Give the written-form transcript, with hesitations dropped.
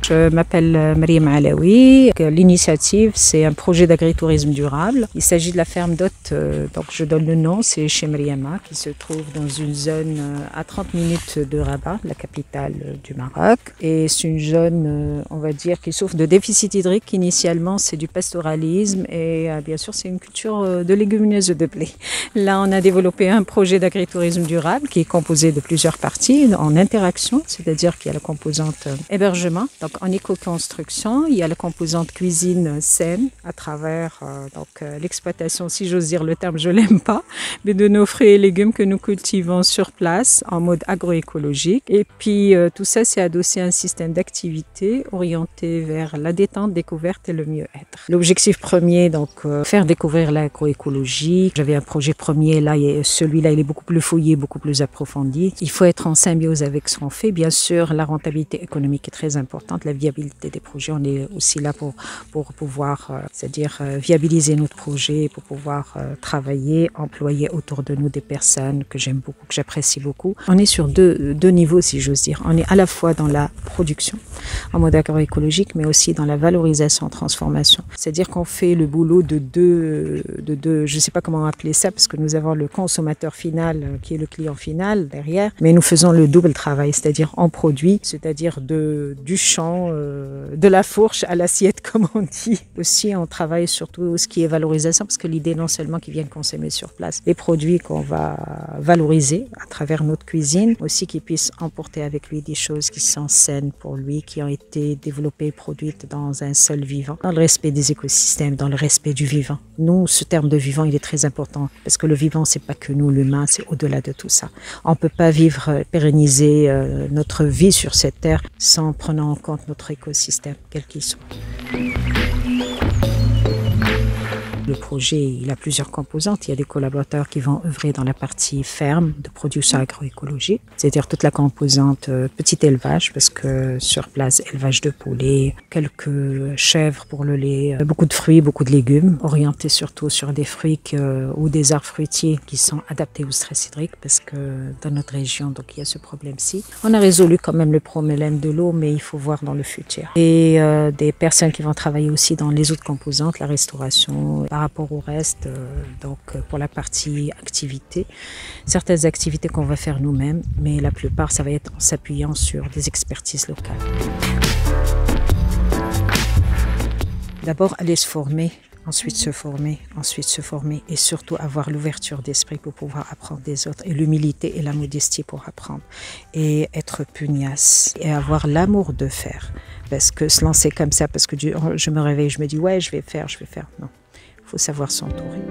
Je m'appelle Mariam Alaoui. L'initiative, c'est un projet d'agritourisme durable. Il s'agit de la ferme d'hôtes, donc je donne le nom, c'est chez Mariama, qui se trouve dans une zone à 30 minutes de Rabat, la capitale du Maroc. Et c'est une zone, on va dire, qui souffre de déficit hydrique. Initialement, c'est du pastoralisme et bien sûr, c'est une culture de légumineuses de blé. Là, on a développé un projet d'agritourisme durable qui est composé de plusieurs parties en interaction, c'est-à-dire qu'il y a la composante hébergement, donc en éco-construction, il y a la composante cuisine saine à travers l'exploitation, si j'ose dire le terme, je l'aime pas, mais de nos fruits et légumes que nous cultivons sur place en mode agroécologique. Et puis tout ça, c'est adossé à un système d'activité orienté vers la détente, découverte et le mieux-être. L'objectif premier, donc, faire découvrir l'agroécologie. J'avais un projet premier, là, celui-là, il est beaucoup plus fouillé, beaucoup plus approfondi. Il faut être en symbiose avec ce qu'on fait. Bien sûr, la rentabilité économique est très importante, la viabilité des projets. On est aussi là pour pouvoir, c'est-à-dire viabiliser notre projet, pour pouvoir travailler, employer autour de nous des personnes que j'aime beaucoup, que j'apprécie beaucoup. On est sur deux niveaux, si j'ose dire. On est à la fois dans la production, en mode agroécologique, mais aussi dans la valorisation, transformation. C'est-à-dire qu'on fait le boulot de deux, je ne sais pas comment appeler ça, parce que nous avons le consommateur final, qui est le client final derrière, mais nous faisons le double travail, c'est-à-dire en produit, c'est-à-dire du champ, de la fourche à l'assiette, comme on dit. Aussi, on travaille surtout ce qui est valorisation, parce que l'idée, non seulement qu'ils viennent consommer sur place les produits qu'on va valoriser à travers notre cuisine, aussi qu'ils puissent emporter avec lui des choses qui sont saines pour lui, qui ont été développées, produites dans un seul vivant, dans le respect des écosystèmes, dans le respect du vivant. Nous, ce terme de vivant, il est très important, parce que le vivant, c'est pas que nous, l'humain, c'est au-delà de tout ça. On peut pas vivre, pérenniser notre vie sur cette terre sans prendre en compte notre écosystème, quel qu'il soit. Le projet, il a plusieurs composantes. Il y a des collaborateurs qui vont œuvrer dans la partie ferme de production agroécologique, c'est-à-dire toute la composante petit élevage, parce que sur place, élevage de poulets, quelques chèvres pour le lait, beaucoup de fruits, beaucoup de légumes, orientés surtout sur des fruits ou des arbres fruitiers qui sont adaptés au stress hydrique, parce que dans notre région, donc il y a ce problème-ci. On a résolu quand même le problème de l'eau, mais il faut voir dans le futur. Et des personnes qui vont travailler aussi dans les autres composantes, la restauration, par rapport au reste, donc pour la partie activité, certaines activités qu'on va faire nous-mêmes, mais la plupart, ça va être en s'appuyant sur des expertises locales. D'abord, aller se former, ensuite se former, et surtout avoir l'ouverture d'esprit pour pouvoir apprendre des autres, et l'humilité et la modestie pour apprendre, et être pugnace, et avoir l'amour de faire, parce que se lancer comme ça, parce que je me réveille, je me dis ouais, je vais faire, non. Il faut savoir s'entourer.